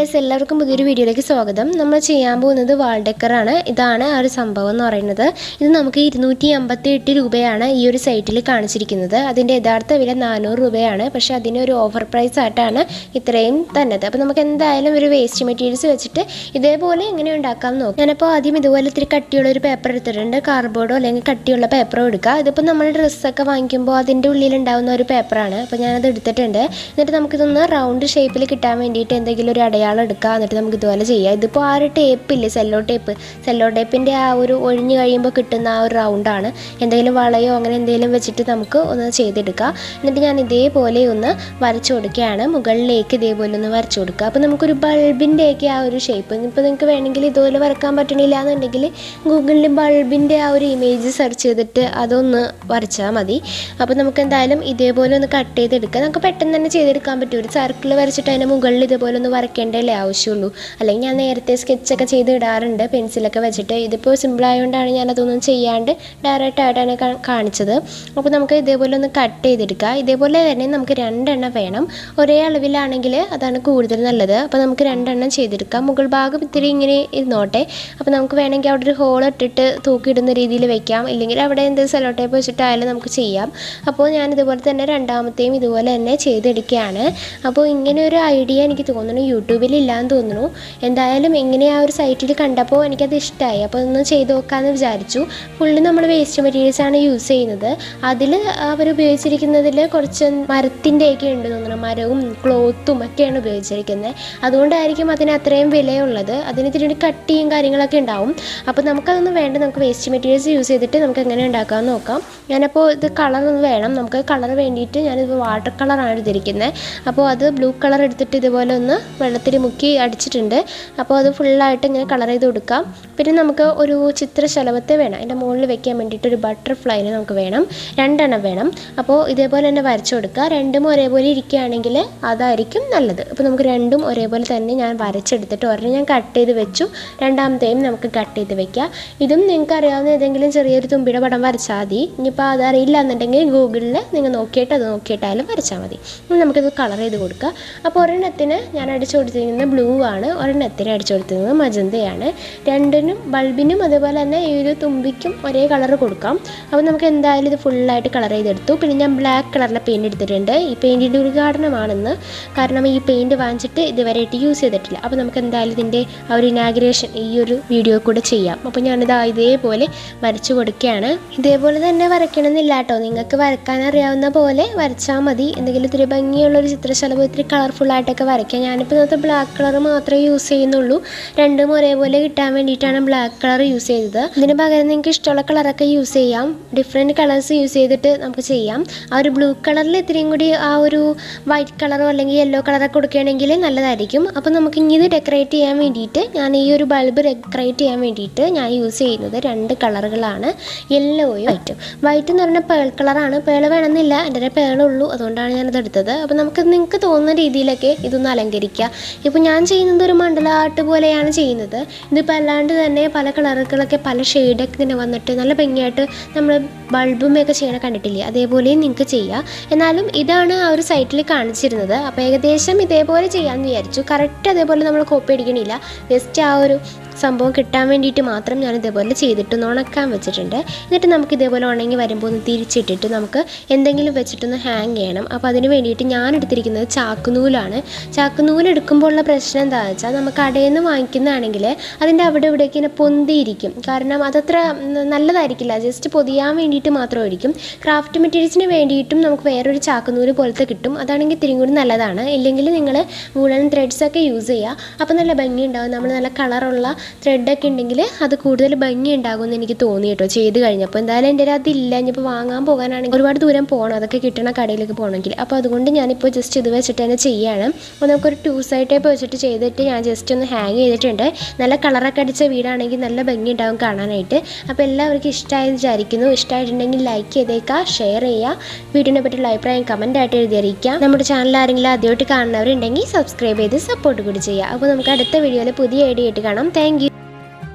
Guys, എല്ലാവർക്കും പുതിയൊരു വീഡിയോയിലേക്ക് സ്വാഗതം. നമ്മൾ ചെയ്യാൻ പോകുന്നത് വാൾ ഡെക്കറാണ്. ഇതാണ് ആ ഒരു സംഭവം എന്ന് പറയുന്നത്. ഇത് നമുക്ക് 258 രൂപയാണ് ഈ ഒരു സൈറ്റിൽ കാണിച്ചിരിക്കുന്നത്. അതിൻ്റെ യഥാർത്ഥ വില 400 രൂപയാണ്. പക്ഷേ അതിനൊരു ഓഫർ പ്രൈസ് ആയിട്ടാണ് ഇത്രയും തന്നത്. അപ്പോൾ നമുക്ക് എന്തായാലും ഒരു വേസ്റ്റ് മെറ്റീരിയൽസ് വെച്ചിട്ട് ഇതേപോലെ എങ്ങനെ ഉണ്ടാക്കാം നോക്കാം. ഞാനപ്പോൾ ആദ്യം ഇതുപോലെ ഇത്തിരി കട്ടിയുള്ള ഒരു പേപ്പർ എടുത്തിട്ടുണ്ട്. കാർഡ്ബോർഡോ അല്ലെങ്കിൽ കട്ടിയുള്ള പേപ്പറോ എടുക്കുക. ഇതിപ്പോൾ നമ്മൾ ഡ്രസ്സൊക്കെ വാങ്ങിക്കുമ്പോൾ അതിൻ്റെ ഉള്ളിലുണ്ടാകുന്ന ഒരു പേപ്പറാണ്. അപ്പോൾ ഞാനത് എടുത്തിട്ടുണ്ട്. എന്നിട്ട് നമുക്കിതൊന്ന് റൗണ്ട് ഷേപ്പിൽ കിട്ടാൻ വേണ്ടിയിട്ട് എന്തെങ്കിലും ഒരു അടയാളം എടുക്കുക. എന്നിട്ട് നമുക്ക് ഇതുപോലെ ചെയ്യാം. ഇതിപ്പോൾ ആ ഒരു ടേപ്പില്ലേ, സെല്ലോ ടേപ്പിൻ്റെ ആ ഒരു ഒഴിഞ്ഞ് കഴിയുമ്പോൾ കിട്ടുന്ന ആ ഒരു റൗണ്ടാണ്. എന്തെങ്കിലും വളയോ അങ്ങനെ എന്തെങ്കിലും വെച്ചിട്ട് നമുക്ക് ഒന്ന് ചെയ്തെടുക്കാം. എന്നിട്ട് ഞാൻ ഇതേപോലെ ഒന്ന് വരച്ചു കൊടുക്കുകയാണ്. മുകളിലേക്ക് ഇതേപോലെ ഒന്ന് വരച്ചു കൊടുക്കുക. അപ്പോൾ നമുക്കൊരു ബൾബിൻ്റെയൊക്കെ ആ ഒരു ഷേപ്പ്. ഇപ്പോൾ നിങ്ങൾക്ക് വേണമെങ്കിൽ ഇതുപോലെ വരക്കാൻ പറ്റണില്ല എന്നുണ്ടെങ്കിൽ ഗൂഗിളിൽ ബൾബിൻ്റെ ആ ഒരു ഇമേജ് സെർച്ച് ചെയ്തിട്ട് അതൊന്ന് വരച്ചാൽ മതി. അപ്പോൾ നമുക്ക് എന്തായാലും ഇതേപോലെ ഒന്ന് കട്ട് ചെയ്തെടുക്കാം. നമുക്ക് പെട്ടെന്ന് തന്നെ ചെയ്തെടുക്കാൻ പറ്റും. ഒരു സർക്കിൾ വരച്ചിട്ട് അതിൻ്റെ മുകളിൽ ഇതേപോലെ ഒന്ന് വരയ്ക്കേണ്ടല്ലേ ആവശ്യമുള്ളൂ. അല്ലെങ്കിൽ ഞാൻ നേരത്തെ സ്കെച്ചൊക്കെ ചെയ്ത് ഇടാറുണ്ട് പെൻസിലൊക്കെ വെച്ചിട്ട്. ഇതിപ്പോൾ സിമ്പിളായതുകൊണ്ടാണ് ഞാനതൊന്നും ചെയ്യാണ്ട് ഡയറക്റ്റായിട്ടാണ് കാണിച്ചത്. അപ്പോൾ നമുക്ക് ഇതേപോലെ ഒന്ന് കട്ട് ചെയ്തെടുക്കുക. ഇതേപോലെ തന്നെ നമുക്ക് 2 എണ്ണം വേണം. ഒരേ അളവിലാണെങ്കിൽ അതാണ് കൂടുതൽ നല്ലത്. അപ്പോൾ നമുക്ക് 2 എണ്ണം ചെയ്തെടുക്കാം. മുകൾ ഭാഗം ഇത്തിരി ഇങ്ങനെ ഇരുന്നോട്ടെ. അപ്പോൾ നമുക്ക് വേണമെങ്കിൽ അവിടെ ഒരു ഹോൾ ഇട്ടിട്ട് തൂക്കിയിടുന്ന രീതിയിൽ വെക്കാം. ഇല്ലെങ്കിൽ അവിടെ എന്ത് സെല്ലോ ടേപ്പ് വെച്ചിട്ടായാലും നമുക്ക് ചെയ്യാം. അപ്പോൾ ഞാൻ ഇതുപോലെ തന്നെ രണ്ടാമത്തെയും ഇതുപോലെ തന്നെ ചെയ്തെടുക്കുകയാണ്. അപ്പോൾ ഇങ്ങനെ ഒരു ഐഡിയ എനിക്ക് തോന്നുന്നു യൂട്യൂബിലില്ലാന്ന് തോന്നുന്നു. എന്തായാലും ഇങ്ങനെ ആ ഒരു സൈറ്റിൽ കണ്ടപ്പോൾ എനിക്കത് ഇഷ്ടമായി. അപ്പോൾ ഒന്ന് ചെയ്ത് നോക്കാമെന്ന് വിചാരിച്ചു. ഫുള്ള് നമ്മൾ വേസ്റ്റ് മെറ്റീരിയൽസാണ് യൂസ് ചെയ്യുന്നത്. അതിൽ അവർ ഉപയോഗിച്ചിരിക്കുന്നതിൽ കുറച്ച് മരത്തിൻ്റെയൊക്കെ ഉണ്ട് തോന്നുന്നു. മരവും ക്ലോത്തും ഒക്കെയാണ് ഉപയോഗിച്ചിരിക്കുന്നത്. അതുകൊണ്ടായിരിക്കും അതിന് അത്രയും വിലയുള്ളത്. അതിന് ഇത്തിരി കട്ടിയും കാര്യങ്ങളൊക്കെ ഉണ്ടാവും. അപ്പോൾ നമുക്കതൊന്നും വേണ്ട. നമുക്ക് വേസ്റ്റ് മെറ്റീരിയൽസ് യൂസ് ചെയ്തിട്ട് നമുക്ക് എങ്ങനെ ഉണ്ടാക്കാമെന്ന് നോക്കാം. ഞാനപ്പോൾ ഇത് കളറൊന്നും വേണം. നമുക്ക് കളർ വേണ്ടിയിട്ട് ഞാനിത് വാട്ടർ കളറാണ് എടുത്തിരിക്കുന്നത്. അപ്പോൾ അത് ബ്ലൂ കളർ എടുത്തിട്ട് ഇതുപോലെ ഒന്ന് വെള്ളത്തിൽ മുക്കി അടിച്ചിട്ടുണ്ട്. അപ്പോൾ അത് ഫുള്ളായിട്ട് ഇങ്ങനെ കളർ ചെയ്ത് കൊടുക്കാം. പിന്നെ നമുക്ക് ഒരു ചിത്രശലഭത്തെ വേണം. അതിൻ്റെ മുകളിൽ വെക്കാൻ വേണ്ടിയിട്ട് ഒരു ബട്ടർഫ്ലൈനെ നമുക്ക് വേണം. 2 എണ്ണം വേണം. അപ്പോൾ ഇതേപോലെ തന്നെ വരച്ചു കൊടുക്കുക. രണ്ടും ഒരേപോലെ ഇരിക്കുകയാണെങ്കിൽ അതായിരിക്കും നല്ലത്. അപ്പോൾ നമുക്ക് രണ്ടും ഒരേപോലെ തന്നെ ഞാൻ വരച്ചെടുത്തിട്ട് ഒരെണ്ണം ഞാൻ കട്ട് ചെയ്ത് വെച്ചു. രണ്ടാമത്തെയും നമുക്ക് കട്ട് ചെയ്ത് വെക്കാം. ഇതും നിങ്ങൾക്ക് അറിയാവുന്ന ഏതെങ്കിലും ചെറിയൊരു തുമ്പിയുടെ പടം വരച്ചാൽ മതി. ഇനിയിപ്പോൾ അതറിയില്ല എന്നുണ്ടെങ്കിൽ ഗൂഗിളിൽ നിങ്ങൾ നോക്കിയിട്ടായാലും വരച്ചാൽ മതി. നമുക്കിത് കളർ ചെയ്ത് കൊടുക്കുക. അപ്പോൾ ഒരെണ്ണത്തിന് ഞാൻ അടിച്ചു കൊടുത്തിരിക്കുന്നത് ബ്ലൂ ആണ്. ഒരെണ്ണത്തിന് അടിച്ചു കൊടുത്തിരിക്കുന്നത് മജന്തയാണ്. രണ്ടിനും ബൾബിനും അതുപോലെ തന്നെ ഈ ഒരു തുമ്പിക്കും ഒരേ കളർ കൊടുക്കാം. അപ്പോൾ നമുക്ക് എന്തായാലും ഇത് ഫുള്ളായിട്ട് കളർ ചെയ്തെടുത്തു. പിന്നെ ഞാൻ ബ്ലാക്ക് കളറിലെ പെയിൻറ്റ് എടുത്തിട്ടുണ്ട്. ഈ പെയിൻറ്റിൻ്റെ ഉദ്ഘാടനമാണെന്ന്. കാരണം ഈ പെയിൻറ്റ് വാങ്ങിച്ചിട്ട് ഇതുവരെയായിട്ട് യൂസ് ചെയ്തിട്ടില്ല. അപ്പോൾ നമുക്ക് എന്തായാലും ഇതിൻ്റെ ആ ഒരു ഇനാഗ്രേഷൻ ഈ ഒരു വീഡിയോ കൂടെ ചെയ്യാം. അപ്പോൾ ഞാനിത് ഇതേപോലെ വരച്ചു കൊടുക്കുകയാണ്. ഇതേപോലെ തന്നെ വരയ്ക്കണമെന്നില്ല കേട്ടോ. നിങ്ങൾക്ക് വരക്കാൻ അറിയാവുന്ന പോലെ വരച്ചാൽ മതി. എന്തെങ്കിലും ഇത്തിരി ഭംഗിയുള്ളൊരു ചിത്രശലഭം ഇത്തിരി കളർഫുള്ളായിട്ടൊക്കെ വരയ്ക്കാം. ഞാനിപ്പോൾ ഇന്നത്തെ ബ്ലാക്ക് കളർ മാത്രമേ യൂസ് ചെയ്യുന്നുള്ളൂ. രണ്ടും ഒരേപോലെ കിട്ടാൻ വേണ്ടിയിട്ടാണ് ബ്ലാക്ക് കളർ യൂസ് ചെയ്തത്. ഇതിന് പകരം നിങ്ങൾക്ക് ഇഷ്ടമുള്ള കളറൊക്കെ യൂസ് ചെയ്യാം. ഡിഫറെൻറ്റ് കളേഴ്സ് യൂസ് ചെയ്തിട്ട് നമുക്ക് ചെയ്യാം. ആ ഒരു ബ്ലൂ കളറിൽ ഇത്രയും കൂടി ആ ഒരു വൈറ്റ് കളറോ അല്ലെങ്കിൽ യെല്ലോ കളറൊക്കെ കൊടുക്കുകയാണെങ്കിൽ നല്ലതായിരിക്കും. അപ്പോൾ നമുക്ക് ഇനി ഇത് ഡെക്കറേറ്റ് ചെയ്യാൻ വേണ്ടിയിട്ട് ഞാൻ ഈ ഒരു ബൾബ് ഡെക്കറേറ്റ് ചെയ്യാൻ വേണ്ടിയിട്ട് ഞാൻ യൂസ് ചെയ്യുന്നത് 2 കളറുകളാണ്, യെല്ലോയും വൈറ്റും. വൈറ്റ് എന്ന് പറഞ്ഞാൽ പേൾ കളറാണ്. പേൾ വേണമെന്നില്ല, എൻ്റെ പേളുള്ളൂ, അതുകൊണ്ടാണ് ഞാനത് എടുത്തത്. അപ്പോൾ നിങ്ങൾക്ക് തോന്നുന്ന രീതിയിലൊക്കെ ഇതൊന്ന് അലങ്കരിക്കുക. ഇപ്പോൾ ഞാൻ ചെയ്യുന്നത് ഒരു മണ്ഡല ആർട്ട് പോലെയാണ് ചെയ്യുന്നത്. ഇതിപ്പോൾ അല്ലാണ്ട് തന്നെ പല കളറുകളൊക്കെ പല ഷെയ്ഡൊക്കെ ഇങ്ങനെ വന്നിട്ട് നല്ല ഭംഗിയായിട്ട് നമ്മൾ ബൾബുമൊക്കെ ചെയ്യണ കണ്ടിട്ടില്ലേ, അതേപോലെയും നിങ്ങൾക്ക് ചെയ്യാം. എന്നാലും ഇതാണ് ആ ഒരു സൈറ്റിൽ കാണിച്ചിരുന്നത്. അപ്പോൾ ഏകദേശം ഇതേപോലെ ചെയ്യാമെന്ന് വിചാരിച്ചു. കറക്റ്റ് അതേപോലെ നമ്മൾ കോപ്പി അടിക്കണില്ല. ജസ്റ്റ് ആ ഒരു സംഭവം കിട്ടാൻ വേണ്ടിയിട്ട് മാത്രം ഞാൻ ഇതേപോലെ ചെയ്തിട്ടൊന്ന് ഉണക്കാൻ വെച്ചിട്ടുണ്ട്. എന്നിട്ട് നമുക്ക് ഇതേപോലെ ഉണങ്ങി വരുമ്പോൾ ഒന്ന് തിരിച്ചിട്ടിട്ട് നമുക്ക് എന്തെങ്കിലും വെച്ചിട്ടൊന്ന് ഹാങ് ചെയ്യണം. അപ്പോൾ അതിന് വേണ്ടിയിട്ട് ഞാൻ എടുത്തിരിക്കുന്നത് ചാക്കുനൂലാണ്. ചാക്കുനൂല് എടുക്കുമ്പോൾ ഉള്ള പ്രശ്നം എന്താണെന്ന് വെച്ചാൽ നമുക്ക് കടയിൽ നിന്ന് വാങ്ങിക്കുന്നതാണെങ്കിൽ അതിൻ്റെ അവിടെ ഇവിടേക്ക് ഇങ്ങനെ പൊന്തിയിരിക്കും. കാരണം അതത്ര നല്ലതായിരിക്കില്ല. ജസ്റ്റ് പൊതിയാൻ വേണ്ടിയിട്ട് മാത്രമായിരിക്കും. ക്രാഫ്റ്റ് മെറ്റീരിയൽസിന് വേണ്ടിയിട്ടും നമുക്ക് വേറൊരു ചാക്കുനൂല് പോലത്തെ കിട്ടും. അതാണെങ്കിൽ ഇത്തിരി കൂടി നല്ലതാണ്. ഇല്ലെങ്കിൽ നിങ്ങൾ വൂളൻ ത്രെഡ്സൊക്കെ യൂസ് ചെയ്യുക. അപ്പോൾ നല്ല ഭംഗി ഉണ്ടാകും. നമ്മൾ നല്ല കളറുള്ള ത്രെഡൊക്കെ ഉണ്ടെങ്കിൽ അത് കൂടുതൽ ഭംഗി ഉണ്ടാകുമെന്ന് എനിക്ക് തോന്നി കേട്ടോ ചെയ്ത് കഴിഞ്ഞപ്പോൾ. എന്തായാലും എൻ്റെ അതില്ല. ഇനിയിപ്പോൾ വാങ്ങാൻ പോകാനാണെങ്കിൽ ഒരുപാട് ദൂരം പോകണം അതൊക്കെ കിട്ടണ കടയിലേക്ക് പോകണമെങ്കിൽ. അപ്പോൾ അതുകൊണ്ട് ഞാനിപ്പോൾ ജസ്റ്റ് ഇത് വെച്ചിട്ട് തന്നെ ചെയ്യാണ്. അപ്പോൾ നമുക്കൊരു 2 സൈഡ് ടേപ്പ് വെച്ചിട്ട് ചെയ്തിട്ട് ഞാൻ ജസ്റ്റ് ഒന്ന് ഹാങ് ചെയ്തിട്ടുണ്ട്. നല്ല കളറൊക്കെ അടിച്ച വീടാണെങ്കിൽ നല്ല ഭംഗി ഉണ്ടാകും കാണാനായിട്ട്. അപ്പോൾ എല്ലാവർക്കും ഇഷ്ടമായി വിചാരിക്കുന്നു. ഇഷ്ടമായിട്ടുണ്ടെങ്കിൽ ലൈക്ക് ചെയ്തേക്കുക, ഷെയർ ചെയ്യുക. വീഡിയോനെ പറ്റിയുള്ള അഭിപ്രായം കമൻറ്റായിട്ട് എഴുതി അറിയിക്കാം. നമ്മുടെ ചാനൽ ആരെങ്കിലും ആദ്യമായിട്ട് കാണുന്നവരുണ്ടെങ്കിൽ സബ്സ്ക്രൈബ് ചെയ്ത് സപ്പോർട്ട് കൂടി ചെയ്യുക. അപ്പോൾ നമുക്ക് അടുത്ത വീഡിയോയിൽ പുതിയ ഐഡിയ ആയിട്ട് കാണാം. താങ്ക്